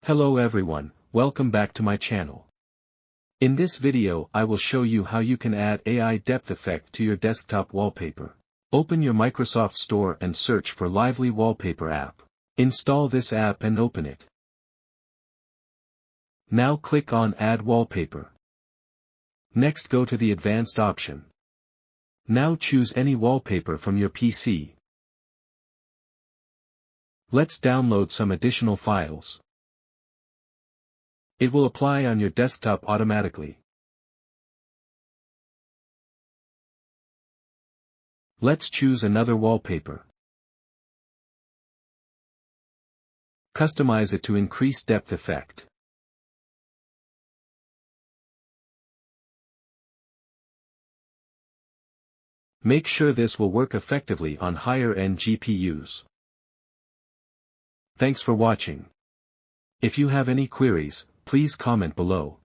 Hello everyone, welcome back to my channel. In this video I will show you how you can add AI depth effect to your desktop wallpaper. Open your Microsoft Store and search for Lively Wallpaper app. Install this app and open it. Now click on Add Wallpaper. Next go to the Advanced option. Now choose any wallpaper from your PC. Let's download some additional files. It will apply on your desktop automatically. Let's choose another wallpaper. Customize it to increase depth effect. Make sure this will work effectively on higher-end GPUs. Thanks for watching. If you have any queries, please comment below.